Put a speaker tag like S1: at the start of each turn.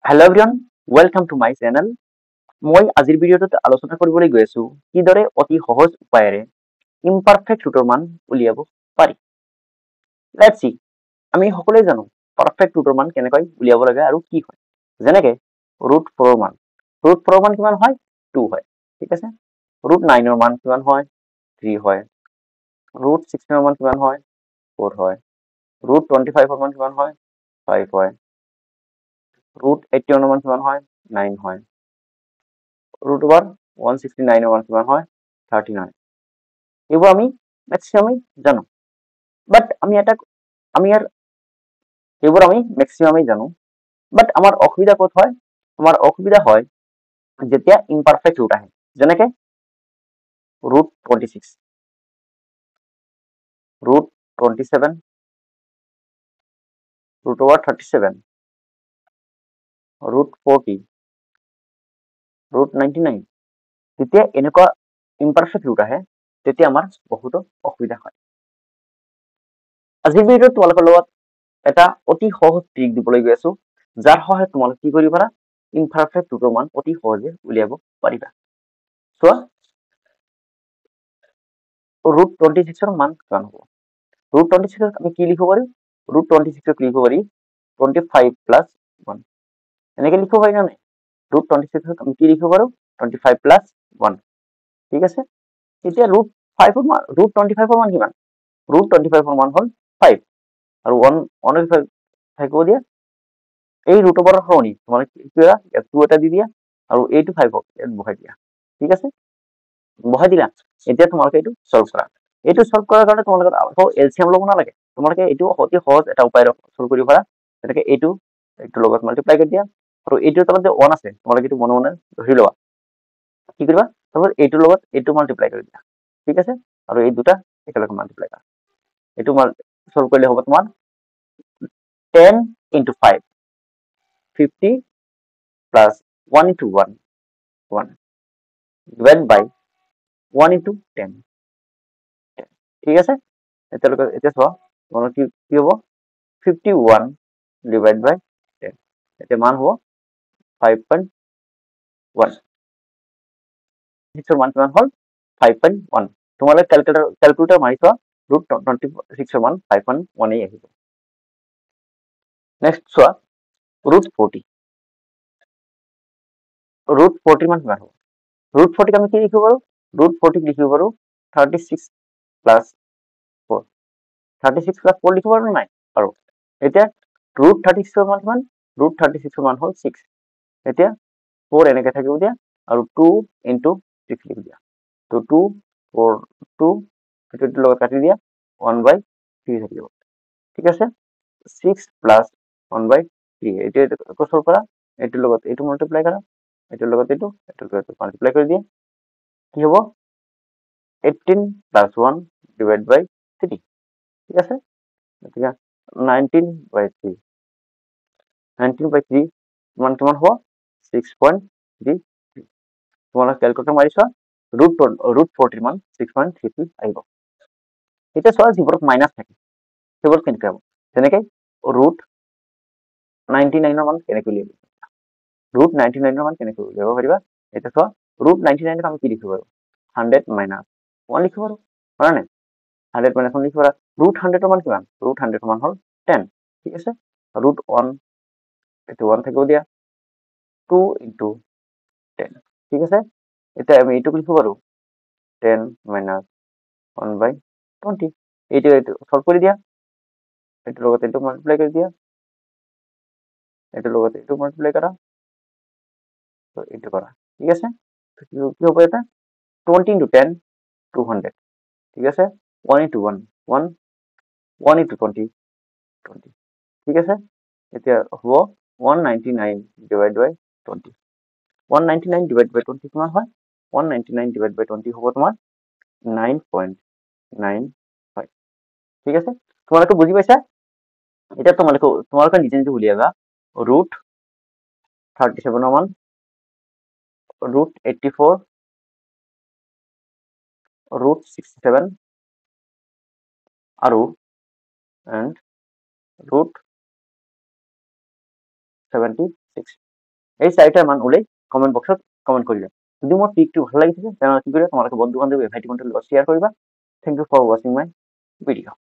S1: Hello' everyone, welcome to my channel. মই আজিৰ ভিডিঅ'টোত আলোচনা কৰিবলৈ গৈ আছো কিদৰে অতি সহজ উপায়েৰে ইমপাৰফেক্ট ৰুটৰ মান উলিয়াব পাৰি। লেটছ সি। আমি সকলোৱে জানো পাৰফেক্ট ৰুটৰ মান কেনেকৈ উলিয়াব লাগে আৰু কি হয়। যেনেকে √4ৰ মান, √4ৰ মান কিমান হয়? 2 হয়। ঠিক আছে। √9ৰ মান কিমান হয়? 3 হয়। √16ৰ মান কিমান হয়? 4 হয়। √25ৰ মান কিমান হয়? 5 হয়। √81ৰ মান কিমান হয়? 9 হয়। √169ৰ মান কিমান হয়? 13 হয়। এইবোৰ আমি মেক্সিমামেই জানো, বাট এইবোৰ আমি মেক্সিমামেই জানো, বাট আমাৰ অসুবিধা ক'ত হয়? আমাৰ অসুবিধা হয় যেতিয়া ইমপাৰফেক্ট ৰুট আহে। যেনেকে √26, √27, √37, √40, √99। যেতিয়া এনেকুৱা ইমপাৰফেক্ট ৰুট আহে তেতিয়া আমাৰ বহুতো অসুবিধা হয়। আজিৰ ভিডিঅ'ত তোমালোকৰ লগত এটা অতি সহজ ট্ৰিক দিবলৈ গৈ আছো, যাৰ সহায়ত তোমালোকে কি কৰিব পাৰা? ইমপাৰফেক্ট ৰুটৰ মান অতি সহজে উলিয়াব পাৰিবা। চোৱা, √26ৰ মান কিমান হ'ব? √26ক আমি কি লিখিব পাৰি? √26ক লিখিব পাৰি 25 প্লাছ 1। এনেকে লিখিব পাৰি না নাই? √26ক আমি কি লিখিব পাৰো? 25 প্লাছ 1। ঠিক আছে। এতিয়া √25ৰ মান কিমান? √25ৰ মান হ'ল 5 আৰু 1 থাকিব দিয়া। এই ৰুট ওভাৰৰ সলনি তোমালোকে কি কৰা? ইয়াত 2 এটা দি দিয়া আৰু এইটো 5ক ইয়াত বহাই দিয়া। ঠিক আছে, বহাই দিলা। এতিয়া তোমালোকে এইটো সলভ কৰা। এইটো সলভ কৰাৰ কাৰণে তোমালোকে আকৌ এলচিএম ল'ব নালাগে। তোমালোকে এইটো অতি সহজ এটা উপায় সলভ কৰিব পাৰা। যেনেকে এইটোৰ লগত মাল্টিপ্লাই কৰি দিয়া আৰু এইটোৰ তলত যে 1 আছে তোমালোকে এইটো মনে মনে ধৰি লোৱা। কি কৰিবা? তাৰপিছত এইটোৰ লগত এইটো মাল্টিপ্লাই কৰি দিয়া। ঠিক আছে, আৰু এই দুটা একেলগে মাল্টিপ্লাই কৰা। এইটো সলভ কৰিলে হ'ব তোমাৰ 10 into 5, 50 plus 1 into 1, 1 divided by 1 into 10. ঠিক আছে, এতিয়া চোৱা তোমালোকৰ কি হ'ব? 51 divided by 10। এতিয়া মান হ'ব 5.1। ৰ মান কিমান হ'ল? 5.1। তোমালোকে কেলকুলেটাৰ মাৰি চোৱা, √26ৰ মান 5.1 আহিব। নেক্সট চোৱা, √40। √40 মান কিমান হ'ব? √40ক আমি কি লিখিব পাৰো? √40ক লিখিব পাৰো 36 প্লাছ 4। 36 প্লাছ 4 লিখিব পাৰো নাই? আৰু এতিয়া √36ৰ মান কিমান? √36ৰ মান হ'ল 6। এতিয়া 4 এনেকে থাকিব দিয়া আৰু 2 into 6 লিখি দিয়া। তো 2 4 2 এইটোৰ লগত কাটি দিয়া, 1/3 থাকিব। ঠিক আছে, 6 প্লাছ 1/3। এইটো আকৌ সলভ কৰা, এইটোৰ লগত এইটো মাল্টিপ্লাই কৰা, এইটোৰ লগত এইটো মাল্টিপ্লাই কৰি দিয়া। কি হ'ব? 18 প্লাছ 1 ডিভাইড বাই 3। ঠিক আছে, গতিকে 19/3। 19/3 মান কিমান হ'ব? 6.33। তোমালোকে কেলকুলেটৰ মাৰি চোৱা, √40 মান 6.33 আহিব। এতিয়া চোৱা, যিবোৰত মাইনাছ থাকে সেইবোৰত কেনেকৈ হ'ব? যেনেকে √99ৰ মান কেনেকৈ উলিয়াব? √99ৰ মান কেনেকৈ উলিয়াব পাৰিবা? এতিয়া চোৱা, √99ক আমি কি লিখিব পাৰো? 100 minus 1 লিখিব পাৰো, হয় নাই? 100 minus 1 লিখিব পাৰা। √100ৰ মান কিমান? √100ৰ মান হ'ল 10। ঠিক আছে, √1 এইটো 1 থাকিব দিয়া, 2 into 10। ঠিক আছে, এতিয়া আমি এইটোক লিখিব পাৰো 10 minus 1/20। এইটো সলভ কৰি দিয়া, এইটোৰ লগত এইটো মাল্টিপ্লাই কৰি দিয়া, এইটোৰ লগত এইটো মাল্টিপ্লাই কৰা, এইটো কৰা। ঠিক আছে, কি হ'ব? এটা 20 into 10 200। ঠিক আছে, 1 into 1 1, 1 into 20 20। ঠিক আছে, এতিয়া হ'ব 199 divided by 20। 199 divided by 20 কিমান হয়? 199 divided by 20 হ'ব তোমাৰ 9.95। ঠিক আছে, তোমালোকে বুজি পাইছা? এতিয়া তোমালোকে নিজে নিজে উলিয়াবা। √37ৰ মান, √84, √67 আৰু √76। এই চাৰিটাৰ মান ওলাই কমেণ্ট বক্সত কমেণ্ট কৰিবা। যদি মোৰ ট্ৰিকটো ভাল লাগিছে তেনেহ'লে কি কৰিবা, তোমালোকে বন্ধু বান্ধৱী ভাইটি ভণ্টিৰ লগত শ্বেয়াৰ কৰিবা। থেংক ইউ ফৰ ৱাচিং মাই ভিডিঅ'।